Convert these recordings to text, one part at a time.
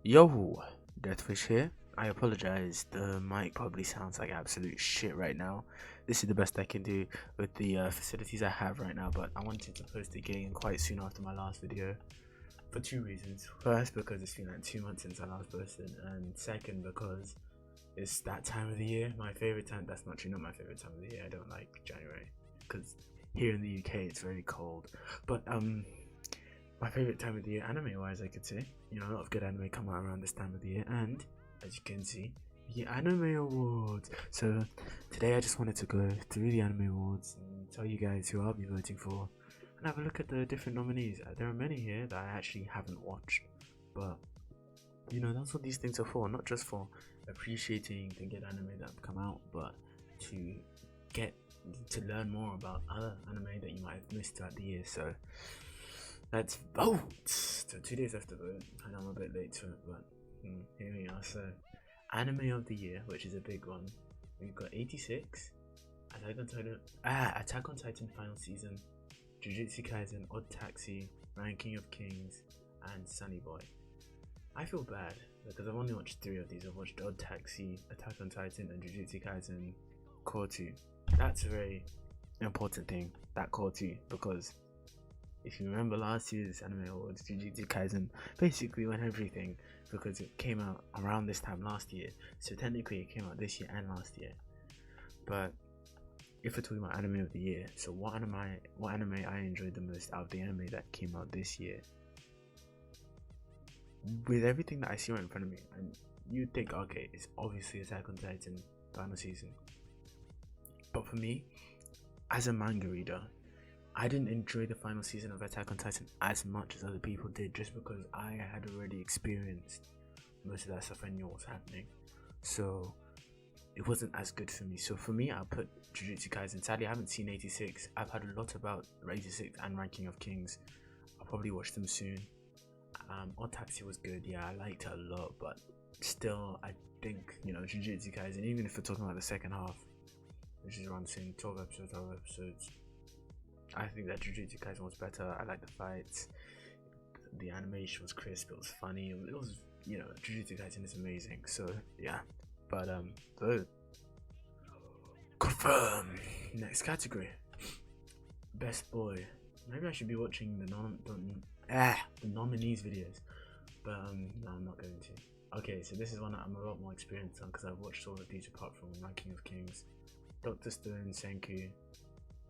Yo, Deathwish here. I apologize, the mic probably sounds like absolute shit right now. This is the best I can do with the facilities I have right now, but I wanted to post again quite soon after my last video for two reasons. First, because it's been like 2 months since I last posted, and second, because it's that time of the year. My favorite time, that's not true, not my favorite time of the year. I don't like January because here in the UK it's very cold. But my favorite time of the year, anime wise, I could say. You know, a lot of good anime come out around this time of the year, and as you can see, the anime awards. So today I just wanted to go through the anime awards and tell you guys who I'll be voting for, and have a look at the different nominees. There are many here that I actually haven't watched, but you know, that's what these things are for. Not just for appreciating the good anime that have come out, but to get to learn more about other anime that you might have missed throughout the year. So let's vote. So 2 days after vote, and I'm a bit late to it, but here we are. So anime of the year, which is a big one. We've got 86, Attack on Titan final season, Jujutsu Kaisen, Odd Taxi, Ranking of Kings, and Sunny Boy. I feel bad because I've only watched 3 of these. I've watched Odd Taxi, Attack on Titan, and Jujutsu Kaisen Core 2. That's a very important thing, that Core 2, because if you remember last year's anime awards, Jujutsu Kaisen basically won everything because it came out around this time last year. So technically it came out this year and last year. But if we're talking about anime of the year, so what anime I enjoyed the most out of the anime that came out this year? With everything that I see right in front of me, and you'd think, okay, it's obviously Attack on Titan final season. But for me, as a manga reader, I didn't enjoy the final season of Attack on Titan as much as other people did, just because I had already experienced most of that stuff. I knew what was happening, so it wasn't as good for me. So for me, I'll put Jujutsu Kaisen. Sadly, I haven't seen 86. I've heard a lot about 86 and Ranking of Kings. I'll probably watch them soon. Odd Taxi was good, yeah, I liked it a lot, but still, I think, you know, Jujutsu Kaisen, even if we're talking about the second half, which is around the same 12 episodes, I think that Jujutsu Kaisen was better. I like the fights, the animation was crisp, it was funny, it was, you know, Jujutsu Kaisen is amazing. So yeah, but vote confirm. Next category, best boy. Maybe I should be watching the nominees videos, but no, I'm not going to. Okay, so this is one that I'm a lot more experienced on because I've watched all of these apart from Ranking of Kings. Dr. Stone, Senku,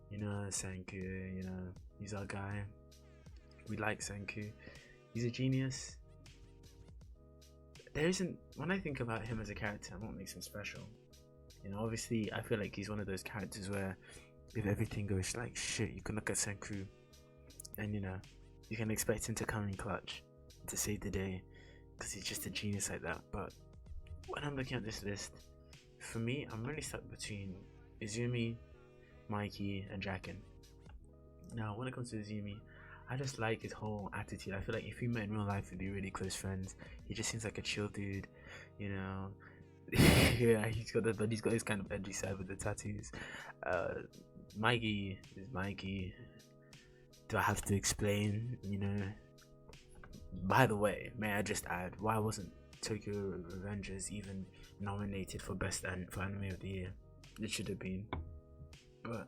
you know, Senku, you know, he's our guy. We like Senku. He's a genius. There isn't, when I think about him as a character, what makes him special? You know, obviously, I feel like he's one of those characters where if everything goes like shit, you can look at Senku and, you know, you can expect him to come in clutch to save the day because he's just a genius like that. But when I'm looking at this list, for me, I'm really stuck between Izumi, Mikey, and Draken. Now, when it comes to Izumi, I just like his whole attitude. I feel like if we met in real life, we'd be really close friends. He just seems like a chill dude, you know. Yeah, he's got this kind of edgy side with the tattoos. Mikey is Mikey. Do I have to explain? You know. By the way, may I just add, why wasn't Tokyo Revengers even nominated for for anime of the year? It should have been, but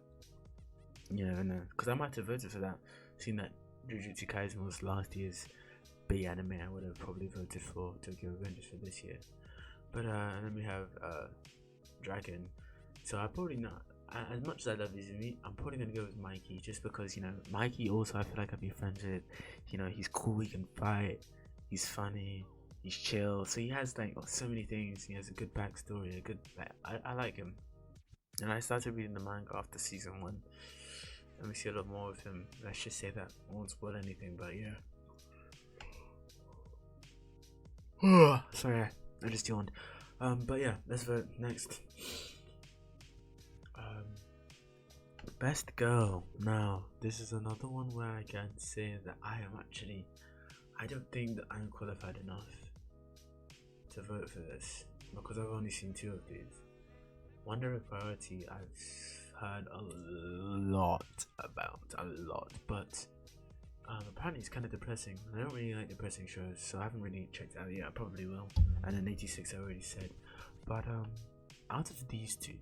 you never know. Because I might have voted for that, seeing that Jujutsu Kaisen was last year's big anime. I would have probably voted for Tokyo Revengers for this year. But then we have Dragon. So I probably not. As much as I love Izumi, I'm probably gonna go with Mikey, just because, you know, Mikey also I feel like I'd be friends with. You know, he's cool, he can fight, he's funny, he's chill. So he has like so many things. He has a good backstory, a good. I like him, and I started reading the manga after season 1. And we see a lot more of him. Let's just say that I won't spoil anything, but yeah. Sorry, I just yawned. But yeah, let's vote next. Best girl. Now, this is another one where I can say that I don't think that I'm qualified enough to vote for this because I've only seen 2 of these. Wonder of Priority, I've heard a lot about, but Apparently it's kind of depressing. I don't really like depressing shows, so I haven't really checked it out yet. I probably will. And then 86 I already said. But out of these two,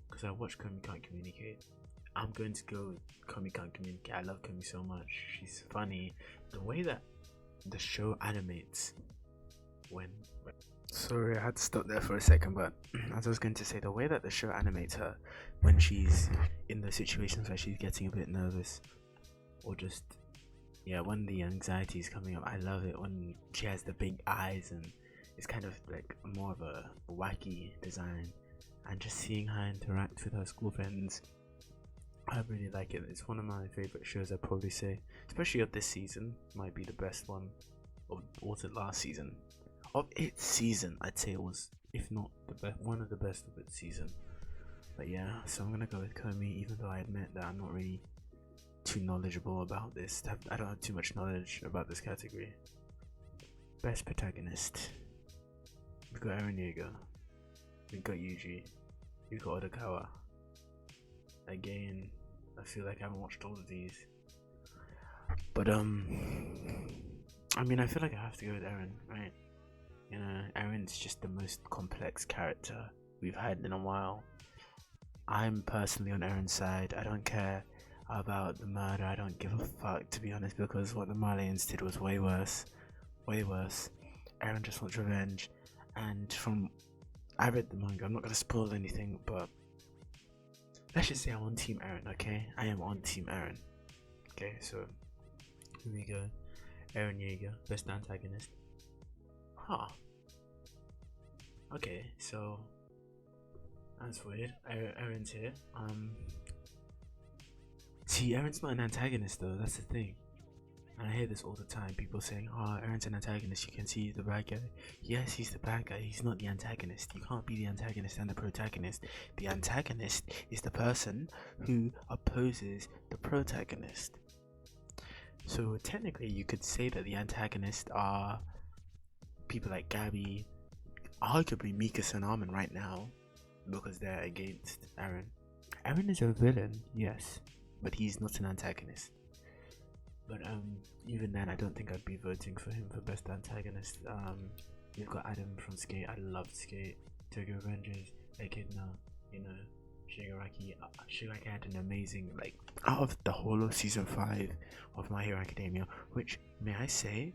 because I watch Komi Can't Communicate, I'm going to go with Komi Can't Communicate. I love Komi so much. She's funny. The way that the show animates when sorry, I had to stop there for a second, but as I was going to say, the way that the show animates her when she's in the situations where she's getting a bit nervous, or just when the anxiety is coming up, I love it when she has the big eyes and it's kind of like more of a wacky design, and just seeing her interact with her school friends, I really like it. It's one of my favorite shows, I'd probably say, especially of this season. Might be the best one, or was it last season? Of its season, I'd say it was, if not the best, one of the best of its season. But yeah, so I'm gonna go with Komi, even though I admit that I'm not really too knowledgeable about this. I don't have too much knowledge about this category. Best protagonist. We've got Eren Yeager. We've got Yuji. We've got Odokawa. Again, I feel like I haven't watched all of these. But I mean, I feel like I have to go with Eren, right? You know, Eren's just the most complex character we've had in a while. I'm personally on Eren's side. I don't care about the murder. I don't give a fuck, to be honest, because what the Marleyans did was way worse. Way worse. Eren just wants revenge. And I read the manga, I'm not going to spoil anything, but let's just say I'm on Team Eren, okay? I am on Team Eren. Okay, so here we go. Eren Yeager, best antagonist. Huh. Okay, so that's weird. Eren's here. See, Eren's not an antagonist though, that's the thing. And I hear this all the time, people saying, oh, Eren's an antagonist, you can see he's the bad guy. Yes, he's the bad guy, he's not the antagonist. You can't be the antagonist and the protagonist. The antagonist is the person who opposes the protagonist. So technically you could say that the antagonists are people like Gabby, arguably Mikasa and Armin right now, because they're against Eren. Eren is a villain, yes, but he's not an antagonist. But even then, I don't think I'd be voting for him for best antagonist. We've got Adam from Skate. I loved Skate. Tokyo Revengers, Echidna, you know, Shigaraki. Shigaraki had an amazing, like, out of the whole of season 5 of My Hero Academia, which, may I say,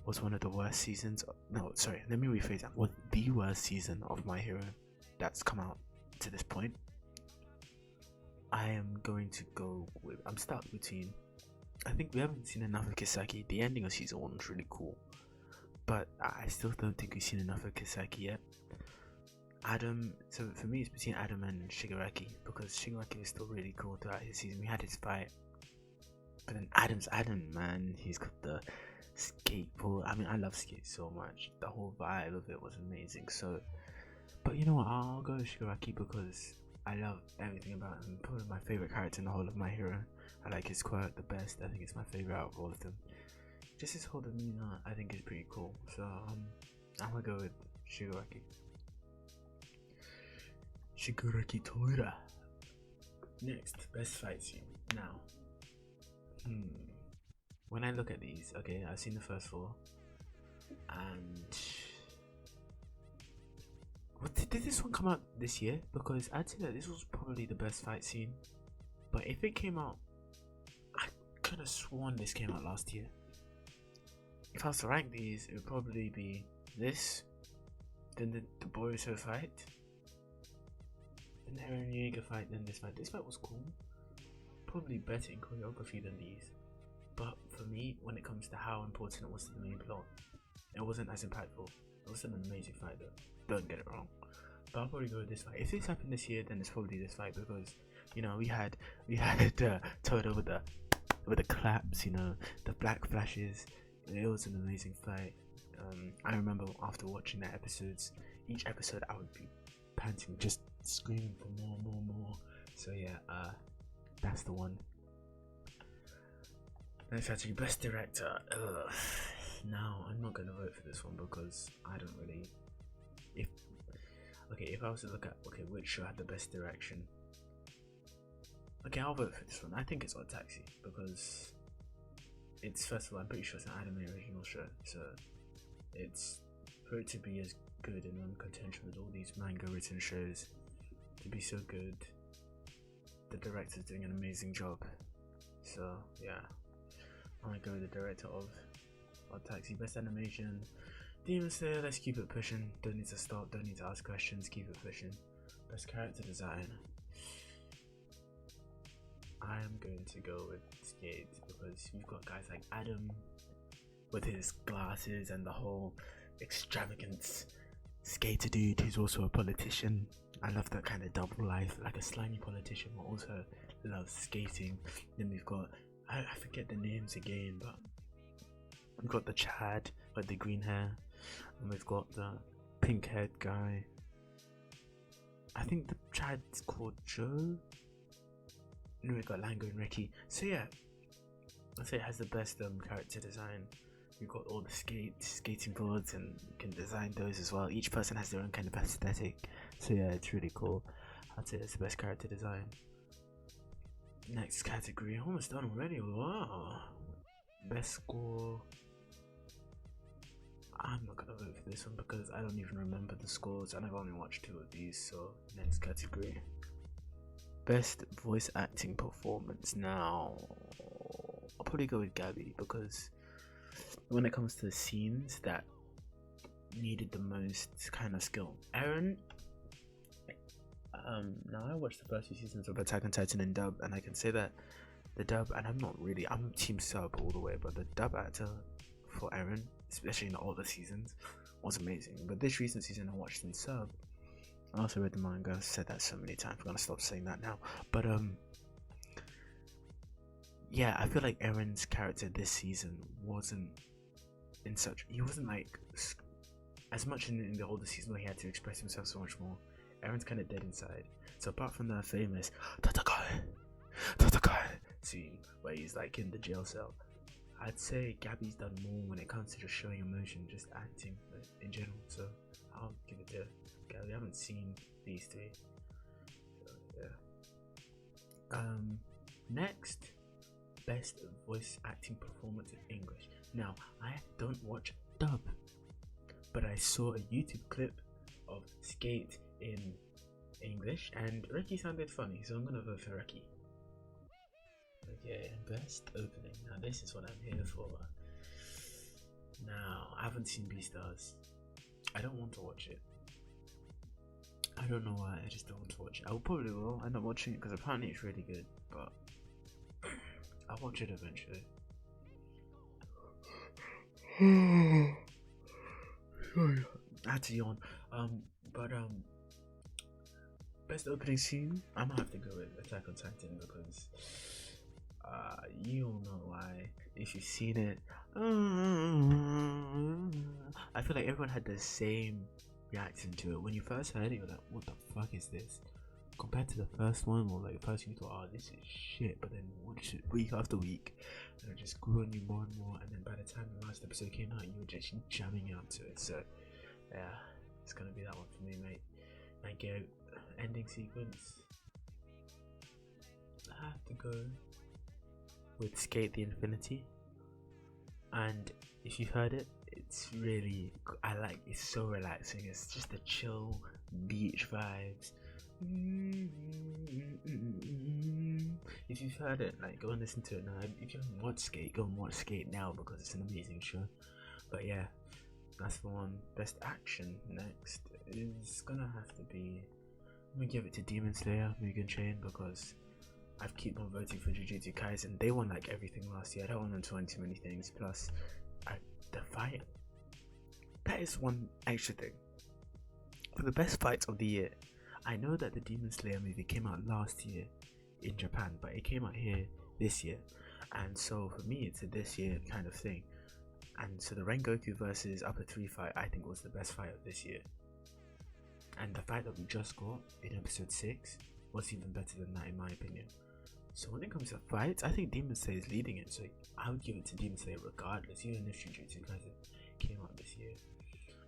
was one of the worst seasons. No, sorry, let me rephrase that. Was the worst season of My Hero that's come out to this point. I am going to go with. I'm stuck between. I think we haven't seen enough of Kisaki. The ending of season 1 was really cool, but I still don't think we've seen enough of Kisaki yet. Adam, so for me it's between Adam and Shigaraki, because Shigaraki is still really cool throughout his season. We had his fight, but then Adam's Adam, man. He's got the skateboard. I mean, I love Skate so much. The whole vibe of it was amazing. So, but you know what? I'll go with Shigaraki because I love everything about him. Probably my favorite character in the whole of My Hero. I like his quirk the best. I think it's my favorite out of all of them. Just his whole demeanor, I think, is pretty cool. So I'm gonna go with Shigaraki. Shigaraki Tora. Next, best fight scene. Now, when I look at these, okay, I've seen the first 4, and did this one come out this year? Because I'd say that this was probably the best fight scene. But if it came out, I could have sworn this came out last year. If I was to rank these, it would probably be this, then the Boruto fight, then the Eren Yeager fight, then this fight. This fight was cool. Probably better in choreography than these. But for me, when it comes to how important it was to the main plot, it wasn't as impactful. It was an amazing fight though, don't get it wrong. But I'll probably go with this fight. If this happened this year, then it's probably this fight, because you know we had Toto with the claps, you know, the black flashes. It was an amazing fight. I remember after watching that each episode I would be panting, just screaming for more. So yeah, that's the one. Next category, best director. Now I'm not gonna vote for this one because I don't really. If I was to look at which show had the best direction. Okay, I'll vote for this one. I think it's Odd Taxi because it's first of all, I'm pretty sure it's an anime original show, so it's for it to be as good and on contention with all these manga written shows, to be so good, the director's doing an amazing job. So yeah, I'm gonna go with the director of Taxi. Best animation, Demon Slayer. Let's keep it pushing. Don't need to stop, don't need to ask questions, keep it pushing. Best character design, I am going to go with Skate, because you've got guys like Adam with his glasses and the whole extravagance. Skater dude who's also a politician. I love that kind of double life, like a slimy politician but also loves skating. Then we've got, I forget the names again, but we've got the Chad with the green hair, and we've got the pink haired guy. I think the Chad's called Joe. And we've got Lango and Ricky. So yeah, I'd say it has the best character design. You've got all the skating boards, and you can design those as well. Each person has their own kind of aesthetic. So yeah, it's really cool. I'd say it's the best character design. Next category, almost done already. Wow. Best score. I'm not gonna vote for this one because I don't even remember the scores and I've only watched 2 of these. So next category. Best voice acting performance. Now I'll probably go with Gabby, because when it comes to the scenes that needed the most kind of skill, Aaron, now I watched the first 2 seasons of Attack on Titan in dub, and I can say that the dub, and I'm team sub all the way, but the dub actor for Aaron, especially in the older seasons, was amazing. But this recent season I watched in sub. I also read the manga. I've said that so many times, I'm gonna stop saying that now. But yeah, I feel like Aaron's character this season wasn't he wasn't like as much in the older season where he had to express himself so much more. Aaron's kind of dead inside. So apart from the famous Tatakai scene where he's like in the jail cell, I'd say Gabby's done more when it comes to just showing emotion, just acting in general. So I'll give it to Gabby. I haven't seen these 3. So, yeah. Next, best voice acting performance in English. Now, I don't watch dub, but I saw a YouTube clip of Skate in English, and Ricky sounded funny, so I'm gonna vote for Ricky. Okay, best opening. Now, this is what I'm here for. Now, I haven't seen Beastars. I don't want to watch it. I don't know why, I just don't want to watch it. I probably will end up watching it because apparently it's really good, but I'll watch it eventually. Sorry, I had to yawn. But best opening scene, I'm gonna have to go with Attack on Titan, because you all know why if you've seen it. I feel like everyone had the same reaction to it. When you first heard it, you're like, what the fuck is this? Compared to the first one, or like first you thought, oh, this is shit, but then watch it week after week and it just grew on you more and more, and then by the time the last episode came out, you were just jamming out to it. So yeah, it's gonna be that one for me, mate. My ending sequence, I have to go with Skate the Infinity. And if you've heard it, it's really, it's so relaxing. It's just the chill beach vibes. If you've heard it, like, go and listen to it now. If you haven't watched Skate, go and watch Skate now, because it's an amazing show. But yeah, that's the one. Best action next is gonna have to be, I'm gonna give it to Demon Slayer, Mugen Train, because I keep on voting for Jujutsu Kaisen. They won like everything last year. I don't want them to win too many things. Plus, the fight. That is one extra thing. For the best fights of the year, I know that the Demon Slayer movie came out last year in Japan, but it came out here this year. And so for me, it's a this year kind of thing. And so the Rengoku versus Upper 3 fight, I think, was the best fight of this year. And the fight that we just got in episode 6 was even better than that, in my opinion. So when it comes to fights, I think Demon Slayer is leading it. So I would give it to Demon Slayer regardless, even if Jujutsu Kaisen came out this year.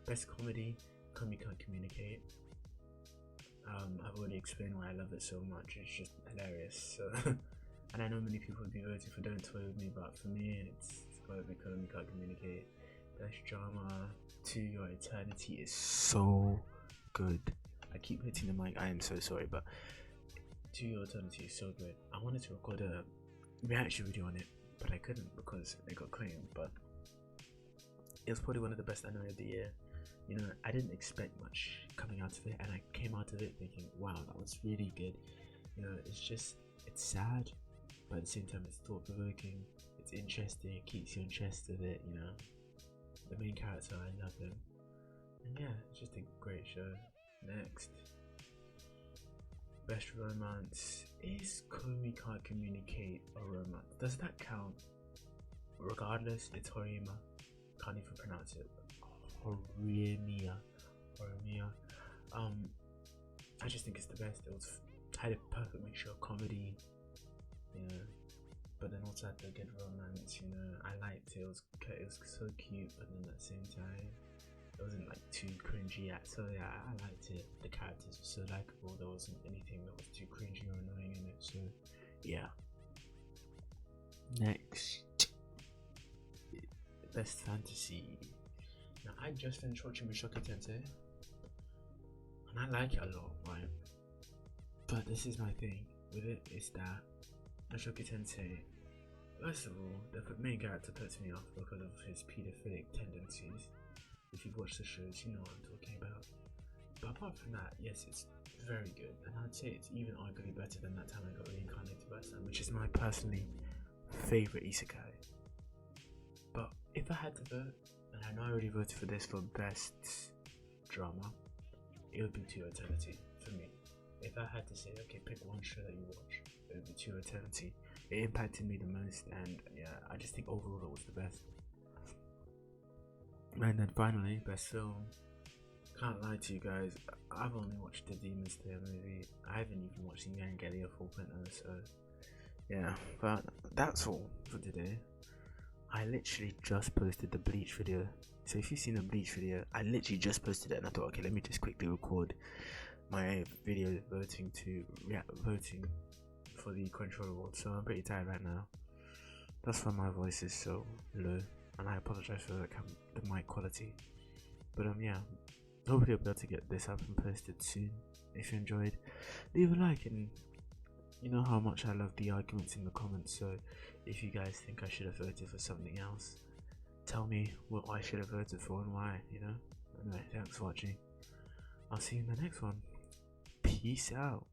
Best comedy, Kami Can't Communicate. I've already explained why I love it so much. It's just hilarious. So and I know many people would be voting for Don't Toy With Me, but for me, it's but because we can't communicate. Best drama, To Your Eternity is so good. I keep hitting the mic, I am so sorry, but To Your Eternity is so good. I wanted to record a reaction video on it, but I couldn't because it got claimed. But it was probably one of the best anime of the year. You know, I didn't expect much coming out of it, and I came out of it thinking, wow, that was really good. You know, it's sad, but at the same time it's thought-provoking, it's interesting, it keeps you interested in it, you know. The main character, I love him. And yeah, it's just a great show. Next. Best romance. Is Komi Can't Communicate a romance? Does that count? Regardless, it's Horimiya. Can't even pronounce it. Horimiya. I just think it's the best. It had a perfect mixture of comedy, you know, but then also had the good romance, you know. I liked it. It was so cute, but then at the same time it wasn't like too cringy. So yeah, I liked it. The characters were so likable. There wasn't anything that was too cringy or annoying in it. So yeah. Next, best fantasy. Now I just finished watching Mushokoui Tensei, and I like it a lot, right? But this is my thing with it, is that Mushokoui Tensei, first of all, the main character puts me off because of his pedophilic tendencies. If you've watched the shows, you know what I'm talking about. But apart from that, yes, it's very good, and I'd say it's even arguably better than That Time I Got Reincarnated by Sun, which is my personally favourite isekai. But if I had to vote, and I know I already voted for this for best drama, it would be To Your Eternity for me. If I had to say, okay, pick one show that you watch, it would be To Your Eternity. It impacted me the most, and yeah, I just think overall it was the best. And then finally, best film. Can't lie to you guys, I've only watched the Demon Slayer movie. I haven't even watched the Evangelion 4.0, so yeah, but that's all for today. I literally just posted the Bleach video, so if you've seen the Bleach video, I literally just posted it, and I thought, okay, let me just quickly record my video voting for the Control Award. So I'm pretty tired right now. That's why my voice is so low, and I apologize for the mic quality. But yeah, hopefully I'll be able to get this up and posted soon. If you enjoyed, leave a like, and you know how much I love the arguments in the comments. So if you guys think I should have voted for something else, tell me what I should have voted for and why, you know. Anyway, thanks for watching. I'll see you in the next one. Peace out.